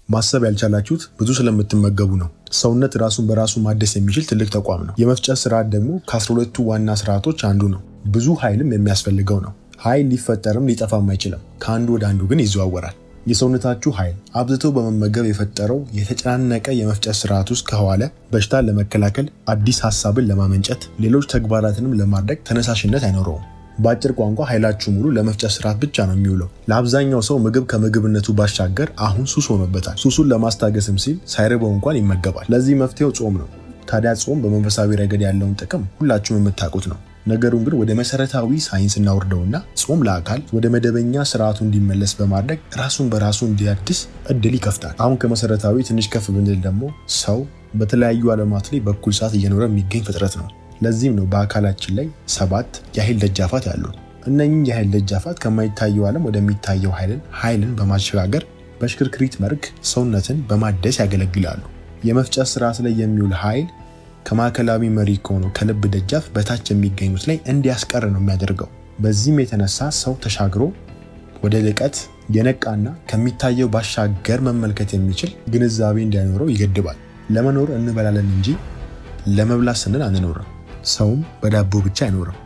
ማሰብ ያልቻላችሁት ብዙ ስለምትመገቡ ነው። ሰውነት ራሱን በራሱ ማደስ የሚችል ትልቅ ተቋም ነው። የመፍጨት ስርዓት ደግሞ ከ12ቱ ዋና ስርዓቶች አንዱ ነው። ብዙ ኃይልም የሚያስፈልገው ነው። ኃይል ሊፈጠርም ሊጠፋም አይችልም። ከአንዱ ወደ አንዱ ግን ይዘዋወራል። የሰውነታችሁ ኃይል አብዝቶ በመመገብ የፈጠረው የተጨናነቀ የመፍጨት ስርዓት ውስጥ ከዋለ በሽታን ለመከላከል፣ አዲስ ሀሳብን ለማመንጨት፣ ሌሎች ተግባራትንም ለማድረግ ተነሳሽነት አይኖረውም። በአጭር ቋንቋ ኃይላችሁ ሙሉ ለመፍጨት ስርዓት ብቻ ነው የሚውለው። ለአብዛኛው ሰው ምግብ ከምግብነቱ ባሻገር አሁን ሱስ ሆኖበታል። ሱሱን ለማስታገስም ሲል ሳይርበው እንኳን ይመገባል። ለዚህ መፍትሄው ጾም ነው። ታዲያ ጾም በመንፈሳዊ ረገድ ያለውን ጥቅም ሁላችሁም የምታውቁት ነው። ነገሩን ግን ወደ መሰረታዊ ሳይንስ እናወርደውና ጾም ለአካል ወደ መደበኛ ስርዓቱ እንዲመለስ በማድረግ ራሱን በራሱ እንዲያድስ እድል ይከፍታል። አሁን ከመሰረታዊ ትንሽ ከፍ ብንል ደግሞ ሰው በተለያዩ ዓለማት ላይ በኩል ሰዓት እየኖረ የሚገኝ ፍጥረት ነው። ለዚህም ነው በአካላችን ላይ 7 የኃይል ደጃፋት ያሉት። እነኚህ የኃይል ደጃፋት ከማይታየው ዓለም ወደሚታየው ኃይልን በማሸጋገር በሽክርክሪት መልክ ሰውነትን በማደስ ያገለግላሉ። የመፍጨት ስርዓት ላይ የሚውል ኃይል ከማዕከላዊ መሪ ከሆነው ከልብ ደጃፍ በታች የሚገኙት ላይ እንዲያስቀር ነው የሚያደርገው። በዚህም የተነሳ ሰው ተሻግሮ ወደ ልቀት የነቃና ከሚታየው ባሻገር መመልከት የሚችል ግንዛቤ እንዲኖረው ይገድባል። ለመኖር እንበላለን እንጂ ለመብላት ስንል አንኖርም። ሰውም በዳቦ ብቻ አይኖርም።